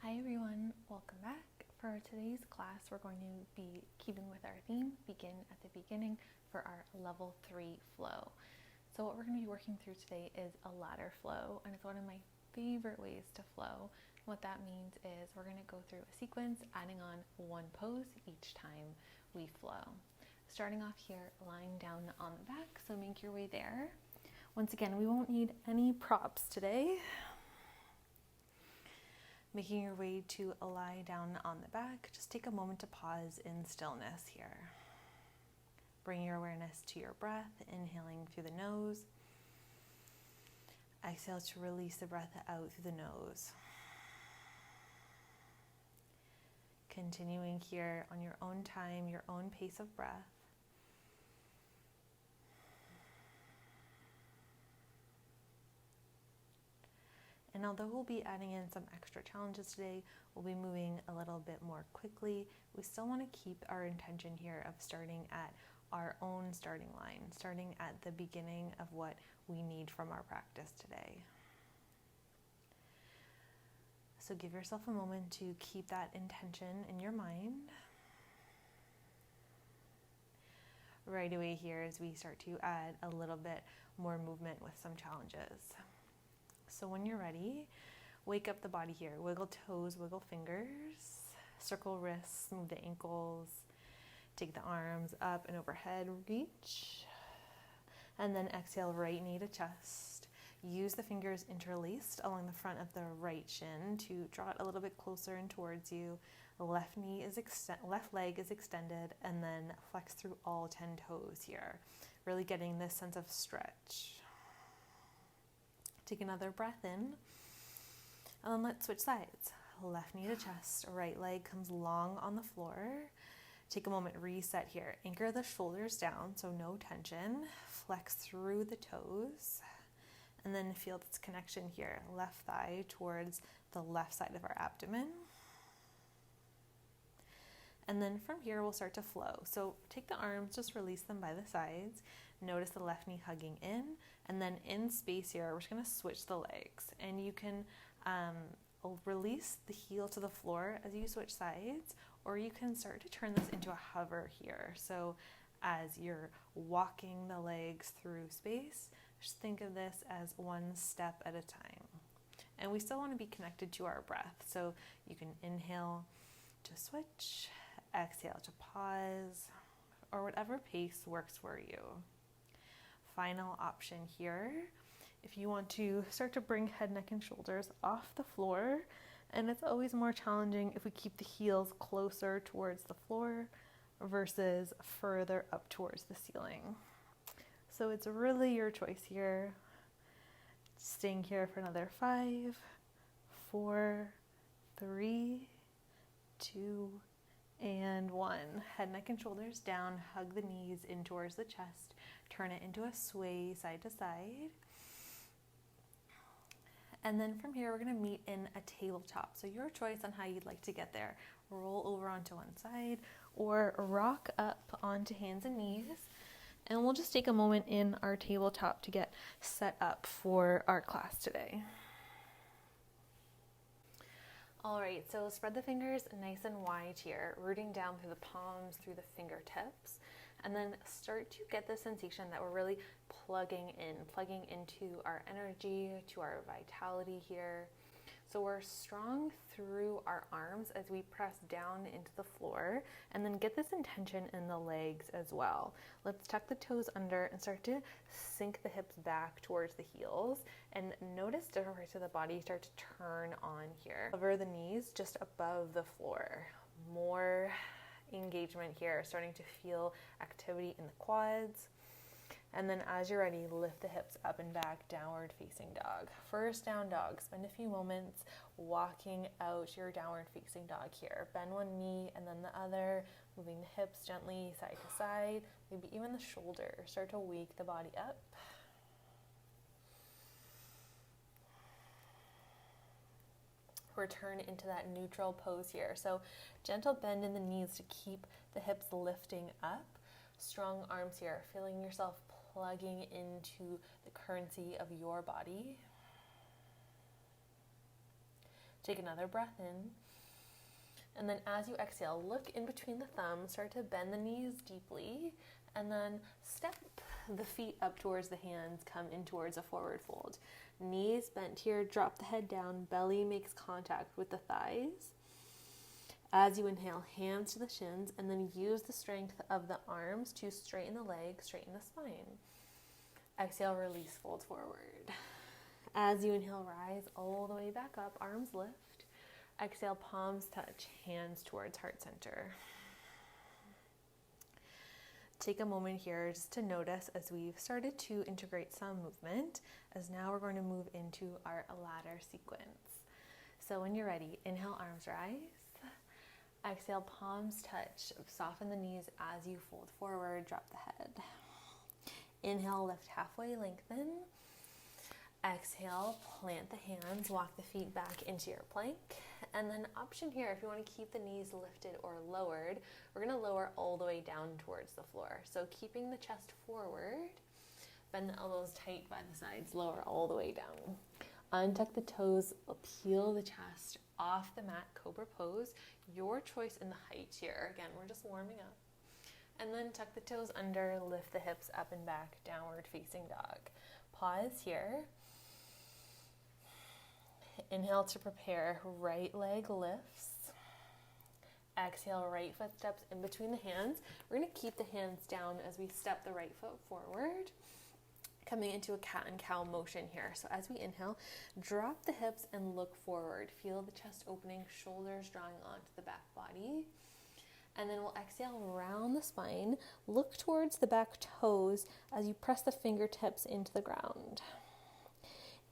Hi everyone, welcome back. For today's class, we're going to be keeping with our theme, begin at the beginning, for our level 3 flow. So what we're going to be working through today is a ladder flow, and it's one of my favorite ways to flow. What that means is we're going to go through a sequence, adding on one pose each time we flow. Starting off here, lying down on the back, so make your way there. Once again, we won't need any props today. Making your way to lie down on the back, just take a moment to pause in stillness here. Bring your awareness to your breath, inhaling through the nose. Exhale to release the breath out through the nose. Continuing here on your own time, your own pace of breath. And although we'll be adding in some extra challenges today, we'll be moving a little bit more quickly. We still want to keep our intention here of starting at our own starting line, starting at the beginning of what we need from our practice today. So give yourself a moment to keep that intention in your mind. Right away here as we start to add a little bit more movement with some challenges. So when you're ready, wake up the body here. Wiggle toes, wiggle fingers, circle wrists, move the ankles, take the arms up and overhead, reach, and then exhale, right knee to chest. Use the fingers interlaced along the front of the right shin to draw it a little bit closer and towards you. Left leg is extended, and then flex through all 10 toes here. Really getting this sense of stretch. Take another breath in, and then let's switch sides. Left knee to chest, right leg comes long on the floor. Take a moment, reset here. Anchor the shoulders down, so no tension. Flex through the toes, and then feel this connection here. Left thigh towards the left side of our abdomen. And then from here, we'll start to flow. So take the arms, just release them by the sides. Notice the left knee hugging in, and then in space here, we're just gonna switch the legs. And you can release the heel to the floor as you switch sides, or you can start to turn this into a hover here. So as you're walking the legs through space, just think of this as one step at a time. And we still wanna be connected to our breath. So you can inhale to switch, exhale to pause, or whatever pace works for you. Final option here, if you want to start to bring head, neck, and shoulders off the floor, and it's always more challenging if we keep the heels closer towards the floor versus further up towards the ceiling. So it's really your choice here. Staying here for another 5, 4, 3, 2, and 1. Head, neck, and shoulders down. Hug the knees in towards the chest. Turn it into a sway side to side. And then from here, we're going to meet in a tabletop. So your choice on how you'd like to get there. Roll over onto one side or rock up onto hands and knees. And we'll just take a moment in our tabletop to get set up for our class today. All right, so spread the fingers nice and wide here, rooting down through the palms, through the fingertips, and then start to get the sensation that we're really plugging into our energy, to our vitality here. So we're strong through our arms as we press down into the floor, and then get this intention in the legs as well. Let's tuck the toes under and start to sink the hips back towards the heels, and notice different parts of the body start to turn on here. Hover the knees just above the floor. More engagement here, starting to feel activity in the quads. And then as you're ready, lift the hips up and back, downward facing dog. First down dog, spend a few moments walking out your downward facing dog here. Bend one knee and then the other, moving the hips gently side to side, maybe even the shoulder. Start to wake the body up. Return into that neutral pose here. So gentle bend in the knees to keep the hips lifting up. Strong arms here, feeling yourself plugging into the currency of your body. Take another breath in. And then as you exhale, look in between the thumbs, start to bend the knees deeply, and then step the feet up towards the hands, come in towards a forward fold. Knees bent here, drop the head down, belly makes contact with the thighs. As you inhale, hands to the shins, and then use the strength of the arms to straighten the legs, straighten the spine. Exhale, release, fold forward. As you inhale, rise all the way back up, arms lift. Exhale, palms touch, hands towards heart center. Take a moment here just to notice as we've started to integrate some movement, as now we're going to move into our ladder sequence. So when you're ready, inhale, arms rise. Exhale, palms touch, soften the knees as you fold forward, drop the head. Inhale, lift halfway, lengthen. Exhale, plant the hands, walk the feet back into your plank. And then option here, if you want to keep the knees lifted or lowered, we're going to lower all the way down towards the floor. So keeping the chest forward, bend the elbows tight by the sides, lower all the way down. Untuck the toes, peel the chest off the mat, cobra pose. Your choice in the height here. Again, we're just warming up. And then tuck the toes under, lift the hips up and back, downward facing dog. Pause here. Inhale to prepare, right leg lifts. Exhale, right foot steps in between the hands. We're going to keep the hands down as we step the right foot forward, coming into a cat and cow motion here. So as we inhale, drop the hips and look forward. Feel the chest opening, shoulders drawing onto the back body. And then we'll exhale, round the spine, look towards the back toes as you press the fingertips into the ground.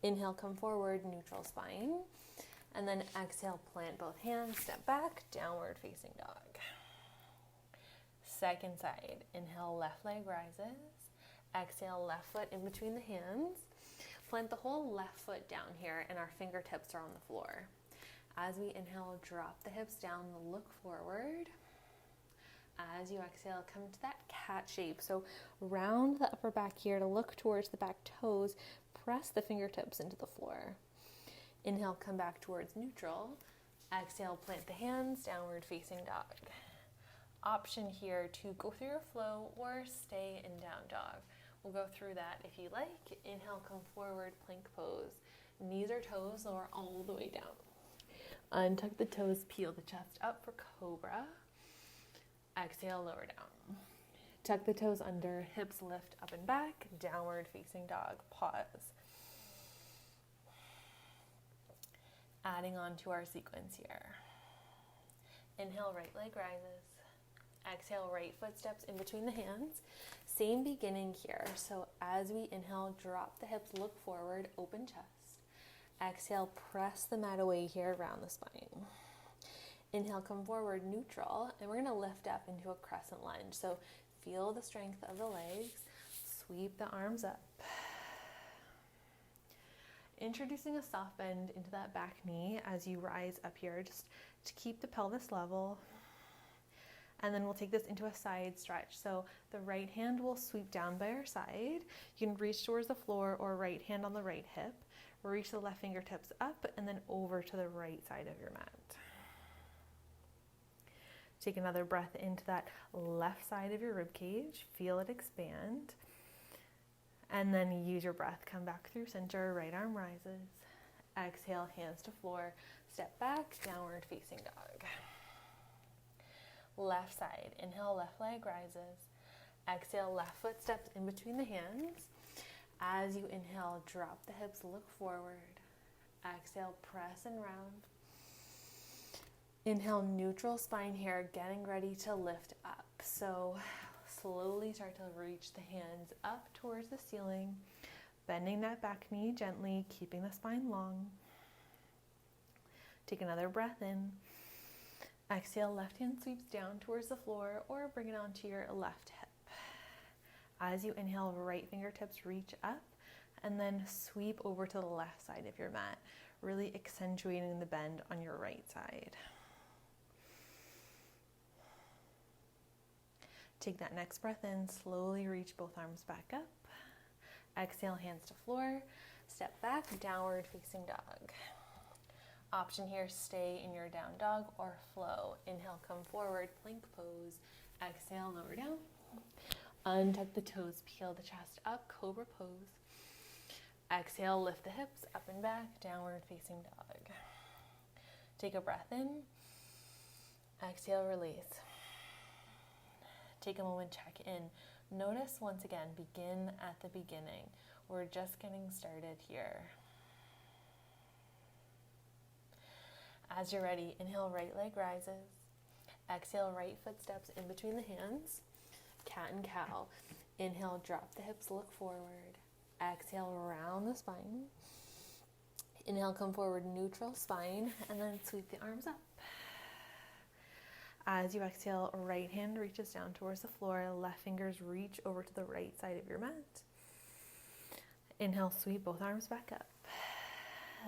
Inhale, come forward, neutral spine. And then exhale, plant both hands, step back, downward facing dog. Second side, inhale, left leg rises. Exhale, left foot in between the hands. Plant the whole left foot down here and our fingertips are on the floor. As we inhale, drop the hips down, look forward. As you exhale, come to that cat shape. So round the upper back here to look towards the back toes. Press the fingertips into the floor. Inhale, come back towards neutral. Exhale, plant the hands, downward facing dog. Option here to go through your flow or stay in down dog. We'll go through that if you like. Inhale, come forward, plank pose. Knees or toes lower all the way down. Untuck the toes, peel the chest up for cobra. Exhale, lower down. Tuck the toes under, hips lift up and back, downward facing dog, pause. Adding on to our sequence here. Inhale, right leg rises. Exhale, right foot steps in between the hands. Same beginning here. So as we inhale, drop the hips, look forward, open chest. Exhale, press the mat away here around the spine. Inhale, come forward, neutral, and we're going to lift up into a crescent lunge. So feel the strength of the legs, sweep the arms up. Introducing a soft bend into that back knee as you rise up here, just to keep the pelvis level. And then we'll take this into a side stretch. So the right hand will sweep down by our side. You can reach towards the floor or right hand on the right hip. Reach the left fingertips up and then over to the right side of your mat. Take another breath into that left side of your rib cage. Feel it expand. And then use your breath. Come back through center. Right arm rises. Exhale, hands to floor. Step back, downward facing dog. Left side. Inhale, left leg rises. Exhale, left foot steps in between the hands. As you inhale, drop the hips, look forward. Exhale, press and round. Inhale, neutral spine here, getting ready to lift up. So slowly start to reach the hands up towards the ceiling, bending that back knee gently, keeping the spine long. Take another breath in. Exhale, left hand sweeps down towards the floor or bring it onto your left hip. As you inhale, right fingertips reach up and then sweep over to the left side of your mat, really accentuating the bend on your right side. Take that next breath in, slowly reach both arms back up. Exhale, hands to floor. Step back, downward facing dog. Option here, stay in your down dog or flow. Inhale, come forward, plank pose. Exhale, lower down. Untuck the toes, peel the chest up, cobra pose. Exhale, lift the hips up and back, downward facing dog. Take a breath in. Exhale, release. Take a moment, check in. Notice once again, begin at the beginning. We're just getting started here. As you're ready, inhale, right leg rises. Exhale, right foot steps in between the hands. Cat and cow. Inhale, drop the hips, look forward. Exhale, round the spine. Inhale, come forward, neutral spine, and then sweep the arms up. As you exhale, right hand reaches down towards the floor, left fingers reach over to the right side of your mat. Inhale, sweep both arms back up.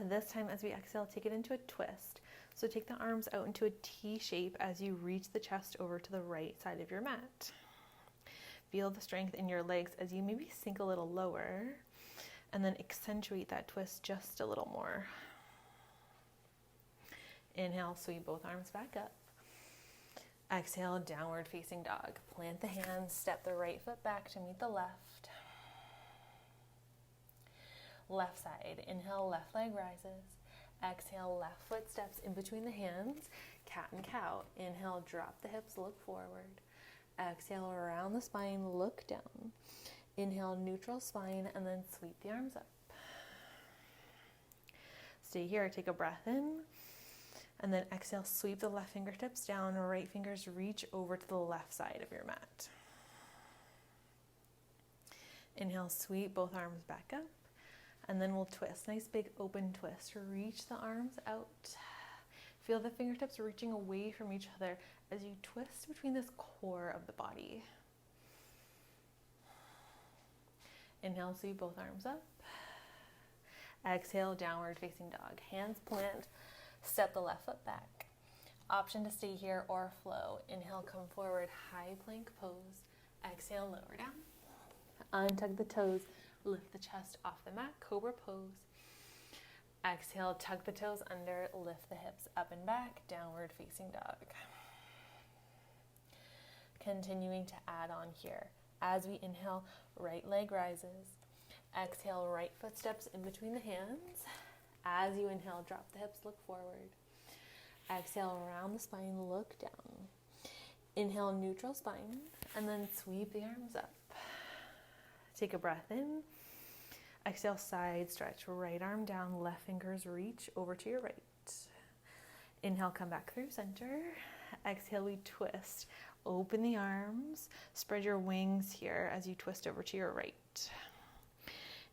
This time as we exhale, take it into a twist. So take the arms out into a T shape as you reach the chest over to the right side of your mat. Feel the strength in your legs as you maybe sink a little lower, and then accentuate that twist just a little more. Inhale, sweep both arms back up. Exhale, downward facing dog. Plant the hands, step the right foot back to meet the left. Left side, inhale, left leg rises. Exhale, left foot steps in between the hands, cat and cow. Inhale, drop the hips, look forward. Exhale, around the spine, look down. Inhale, neutral spine, and then sweep the arms up. Stay here, take a breath in, and then exhale, sweep the left fingertips down, right fingers reach over to the left side of your mat. Inhale, sweep both arms back up. And then we'll twist. Nice big open twist. Reach the arms out. Feel the fingertips reaching away from each other as you twist between this core of the body. Inhale, sweep both arms up. Exhale, downward facing dog. Hands plant. Step the left foot back. Option to stay here or flow. Inhale, come forward, high plank pose. Exhale, lower down. Untuck the toes. Lift the chest off the mat, cobra pose. Exhale, tuck the toes under, lift the hips up and back, downward facing dog. Continuing to add on here. As we inhale, right leg rises. Exhale, right foot steps in between the hands. As you inhale, drop the hips, look forward. Exhale, around the spine, look down. Inhale, neutral spine, and then sweep the arms up. Take a breath in. Exhale, side stretch, right arm down, left fingers reach over to your right. Inhale, come back through center. Exhale, we twist. Open the arms, spread your wings here as you twist over to your right.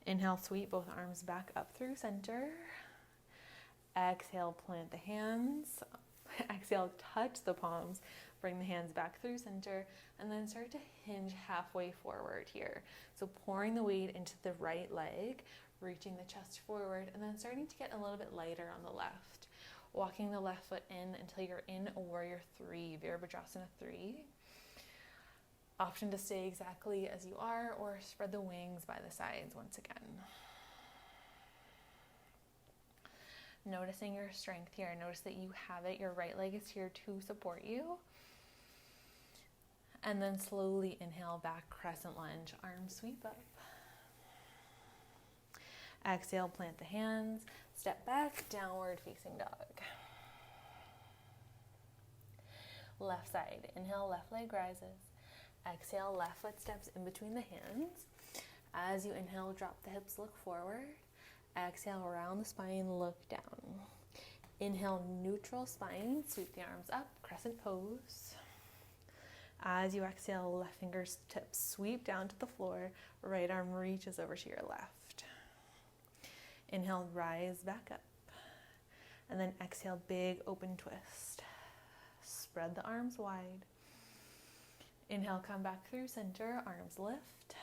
Inhale, sweep both arms back up through center. Exhale, plant the hands. Exhale, touch the palms. Bring the hands back through center, and then start to hinge halfway forward here. So pouring the weight into the right leg, reaching the chest forward, and then starting to get a little bit lighter on the left. Walking the left foot in until you're in a warrior 3, Virabhadrasana 3. Option to stay exactly as you are, or spread the wings by the sides once again. Noticing your strength here. Notice that you have it. Your right leg is here to support you. And then slowly inhale back, crescent lunge, arms sweep up. Exhale, plant the hands, step back, downward facing dog. Left side, inhale, left leg rises. Exhale, left foot steps in between the hands. As you inhale, drop the hips, look forward. Exhale, around the spine, look down. Inhale, neutral spine, sweep the arms up, crescent pose. As you exhale, left fingertips sweep down to the floor, right arm reaches over to your left. Inhale, rise back up. And then exhale, big open twist. Spread the arms wide. Inhale, come back through center, arms lift.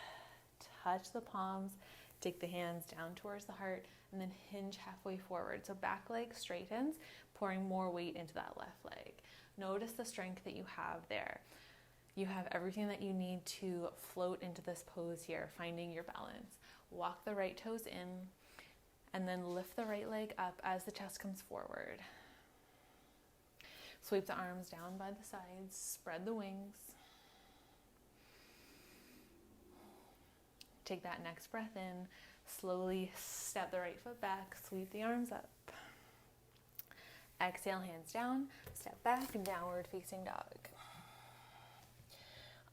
Touch the palms, take the hands down towards the heart, and then hinge halfway forward. So back leg straightens, pouring more weight into that left leg. Notice the strength that you have there. You have everything that you need to float into this pose here, finding your balance. Walk the right toes in. And then lift the right leg up as the chest comes forward. Sweep the arms down by the sides, spread the wings. Take that next breath in, slowly step the right foot back, sweep the arms up. Exhale, hands down, step back, downward facing dog.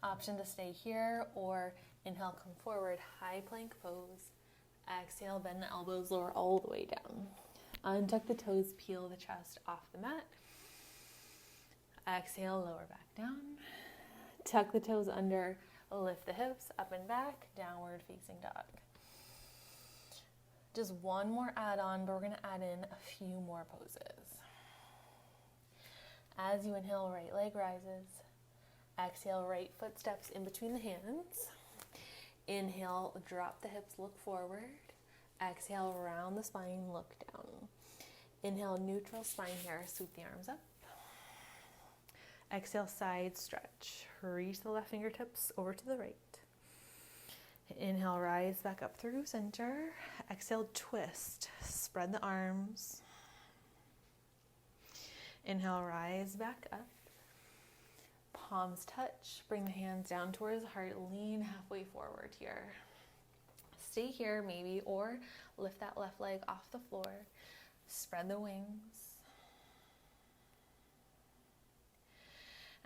Option to stay here or inhale, come forward, high plank pose. Exhale, bend the elbows, lower all the way down. Untuck the toes, peel the chest off the mat. Exhale, lower back down. Tuck the toes under, lift the hips up and back, downward facing dog. Just one more add-on, but we're going to add in a few more poses. As you inhale, right leg rises. Exhale, right foot steps in between the hands. Inhale, drop the hips, look forward. Exhale, round the spine, look down. Inhale, neutral spine here, sweep the arms up. Exhale, side stretch. Reach the left fingertips over to the right. Inhale, rise back up through center. Exhale, twist. Spread the arms. Inhale, rise back up. Palms touch. Bring the hands down towards the heart. Lean halfway forward here. Stay here maybe, or lift that left leg off the floor. Spread the wings.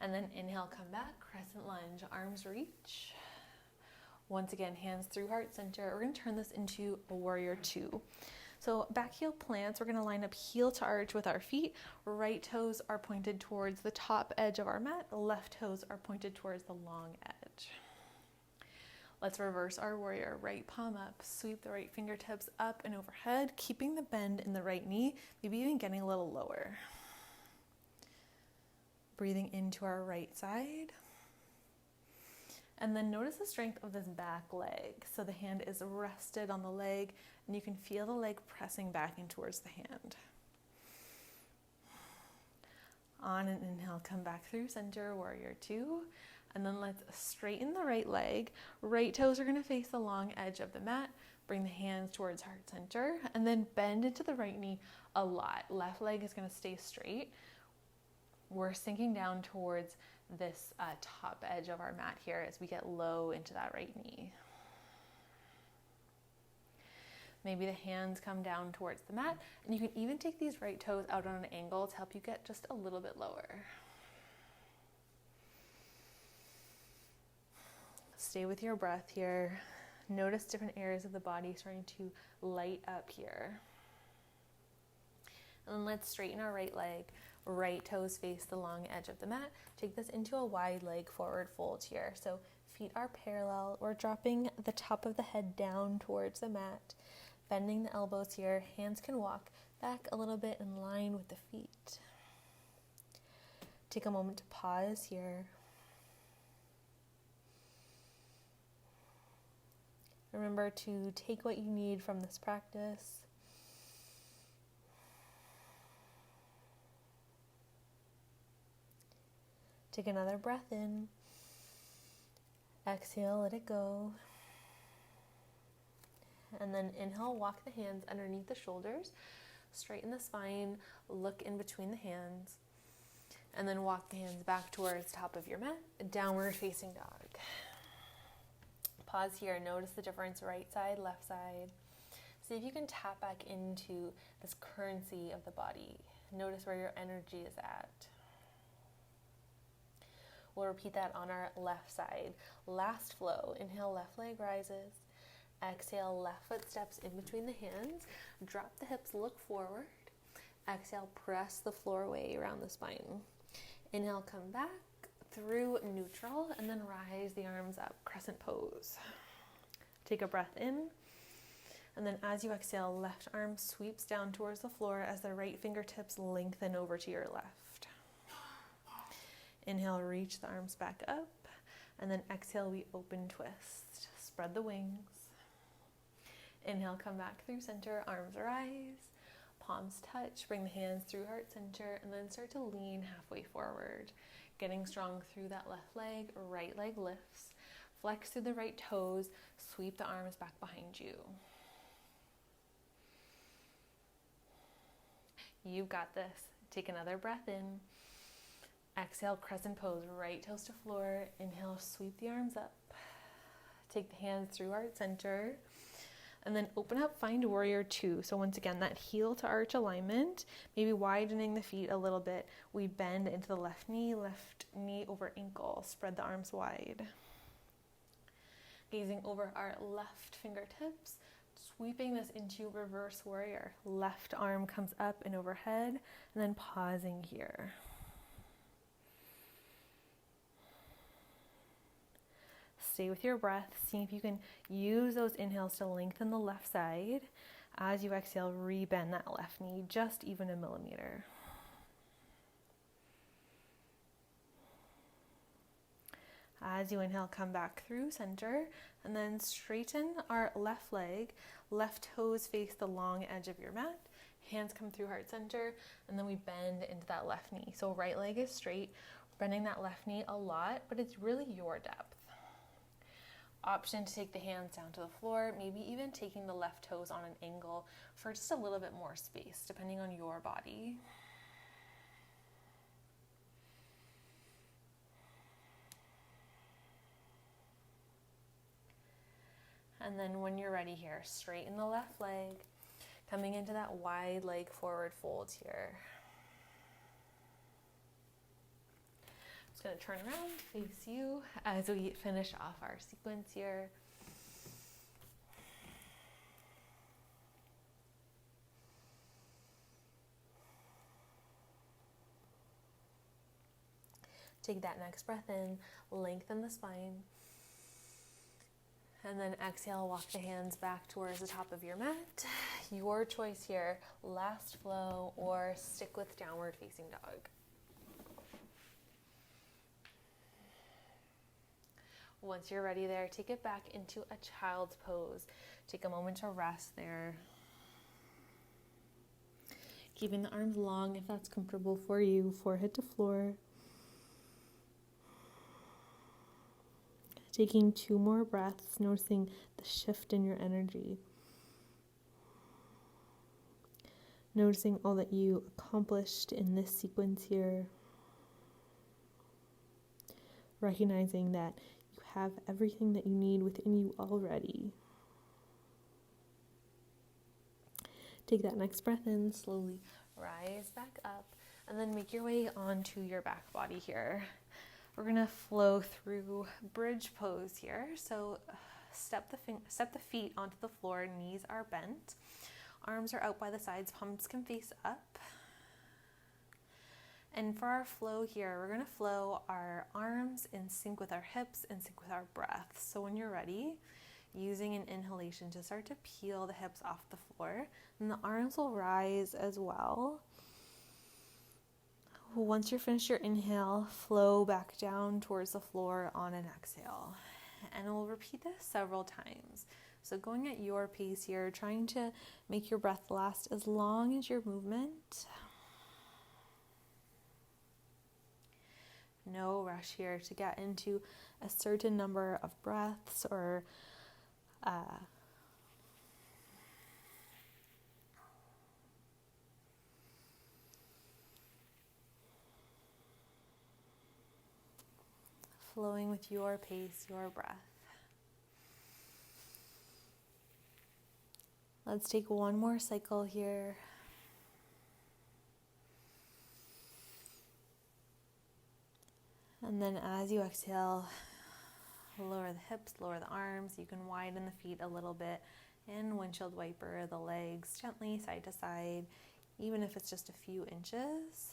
And then inhale, come back, crescent lunge, arms reach. Once again, hands through heart center. We're going to turn this into a warrior two. So back heel plants, we're going to line up heel to arch with our feet. Right toes are pointed towards the top edge of our mat. Left toes are pointed towards the long edge. Let's reverse our warrior. Right palm up, sweep the right fingertips up and overhead, keeping the bend in the right knee, maybe even getting a little lower. Breathing into our right side. And then notice the strength of this back leg. So the hand is rested on the leg, and you can feel the leg pressing back in towards the hand. On an inhale, come back through center, warrior two. And then let's straighten the right leg. Right toes are going to face the long edge of the mat. Bring the hands towards heart center, and then bend into the right knee a lot. Left leg is going to stay straight. We're sinking down towards this top edge of our mat here as we get low into that right knee. Maybe the hands come down towards the mat, and you can even take these right toes out on an angle to help you get just a little bit lower. Stay with your breath here. Notice different areas of the body starting to light up here. And then let's straighten our right leg. Right toes face the long edge of the mat. Take this into a wide leg forward fold here. So feet are parallel. We're dropping the top of the head down towards the mat. Bending the elbows here. Hands can walk back a little bit in line with the feet. Take a moment to pause here. Remember to take what you need from this practice. Take another breath in. Exhale, let it go. And then inhale, walk the hands underneath the shoulders. Straighten the spine, look in between the hands. And then walk the hands back towards the top of your mat. Downward facing dog. Pause here. Notice the difference, right side, left side. See if you can tap back into this currency of the body. Notice where your energy is at. We'll repeat that on our left side. Last flow. Inhale, left leg rises. Exhale, left foot steps in between the hands. Drop the hips, look forward. Exhale, press the floor away around the spine. Inhale, come back through neutral, and then rise the arms up, crescent pose. Take a breath in, and then as you exhale, left arm sweeps down towards the floor as the right fingertips lengthen over to your left. Inhale, reach the arms back up, and then exhale, we open twist. Spread the wings. Inhale, come back through center, arms rise, palms touch, bring the hands through heart center, and then start to lean halfway forward. Getting strong through that left leg, right leg lifts. Flex through the right toes, sweep the arms back behind you. You've got this. Take another breath in. Exhale, crescent pose, right toes to floor. Inhale, sweep the arms up. Take the hands through heart center. And then open up, find warrior two. So once again, that heel to arch alignment, maybe widening the feet a little bit. We bend into the left knee over ankle. Spread the arms wide. Gazing over our left fingertips, sweeping this into reverse warrior. Left arm comes up and overhead, and then pausing here. Stay with your breath. See if you can use those inhales to lengthen the left side. As you exhale, rebend that left knee just even a millimeter. As you inhale, come back through center, and then straighten our left leg. Left toes face the long edge of your mat. Hands come through heart center, and then we bend into that left knee. So right leg is straight, bending that left knee a lot, but it's really your depth. Option to take the hands down to the floor, maybe even taking the left toes on an angle for just a little bit more space, depending on your body. And then when you're ready here, straighten the left leg, coming into that wide leg forward fold here. Just going to turn around, face you as we finish off our sequence here. Take that next breath in, lengthen the spine. And then exhale, walk the hands back towards the top of your mat. Your choice here, last flow or stick with downward facing dog. Once you're ready there, take it back into a child's pose. Take a moment to rest there. Keeping the arms long if that's comfortable for you, forehead to floor. Taking 2 more breaths, noticing the shift in your energy. Noticing all that you accomplished in this sequence here. Recognizing that you have everything that you need within you already. Take that next breath in, slowly rise back up, and then make your way onto your back body here. We're going to flow through bridge pose here. So step the feet onto the floor, knees are bent. Arms are out by the sides, palms can face up. And for our flow here, we're going to flow our arms in sync with our hips, in sync with our breath. So when you're ready, using an inhalation to start to peel the hips off the floor, and the arms will rise as well. Once you're finished your inhale, flow back down towards the floor on an exhale. And we'll repeat this several times. So going at your pace here, trying to make your breath last as long as your movement. No rush here to get into a certain number of breaths or flowing with your pace, your breath. Let's take one more cycle here. And then as you exhale, lower the hips, lower the arms. You can widen the feet a little bit and windshield wiper the legs gently side to side, even if it's just a few inches.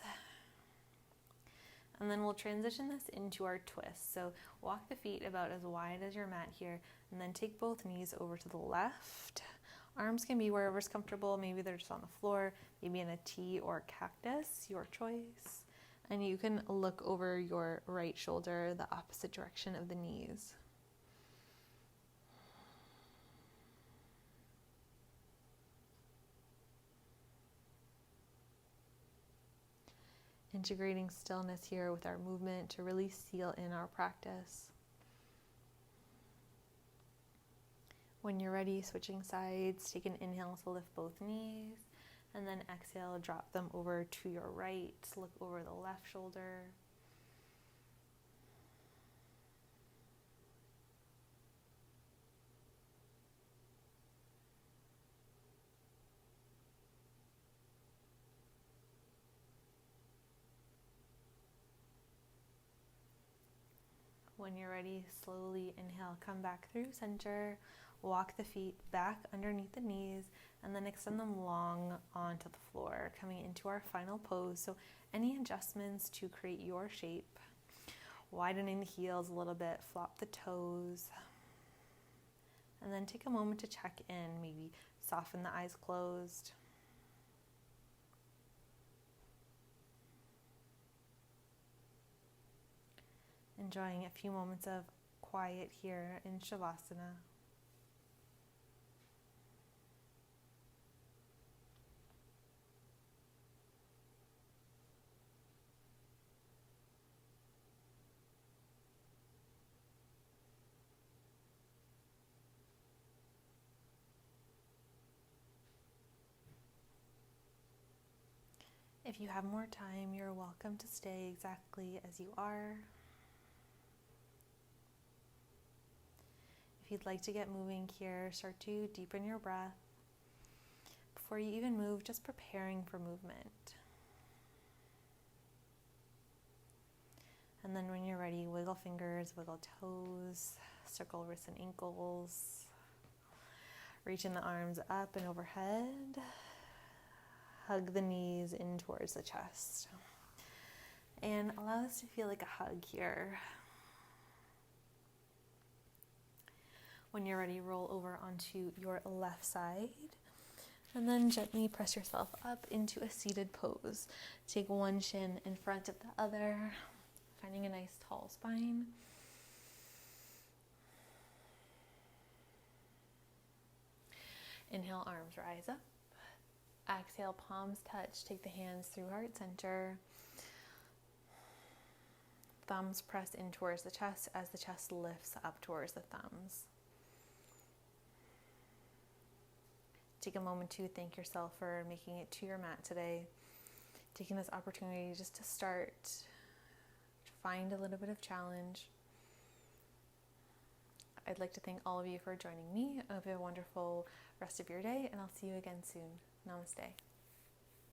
And then we'll transition this into our twist. So walk the feet about as wide as your mat here, and then take both knees over to the left. Arms can be wherever's comfortable. Maybe they're just on the floor, maybe in a T or cactus, your choice. And you can look over your right shoulder, the opposite direction of the knees. Integrating stillness here with our movement to really seal in our practice. When you're ready, switching sides, take an inhale to lift both knees, And then exhale, drop them over to your right. Look over the left shoulder. When you're ready, slowly inhale, come back through center, walk the feet back underneath the knees, and then extend them long onto the floor, coming into our final pose. So any adjustments to create your shape, widening the heels a little bit, flop the toes, and then take a moment to check in, maybe soften the eyes closed. Enjoying a few moments of quiet here in Shavasana. If you have more time, you're welcome to stay exactly as you are. If you'd like to get moving here, start to deepen your breath. Before you even move, just preparing for movement. And then when you're ready, wiggle fingers, wiggle toes, circle wrists and ankles. Reaching the arms up and overhead. Hug the knees in towards the chest. And allow this to feel like a hug here. When you're ready, roll over onto your left side. And then gently press yourself up into a seated pose. Take one shin in front of the other, finding a nice tall spine. Inhale, arms rise up. Exhale, palms touch. Take the hands through heart center. Thumbs press in towards the chest as the chest lifts up towards the thumbs. Take a moment to thank yourself for making it to your mat today. Taking this opportunity just to start to find a little bit of challenge. I'd like to thank all of you for joining me. I hope you have a wonderful rest of your day, and I'll see you again soon. Namaste.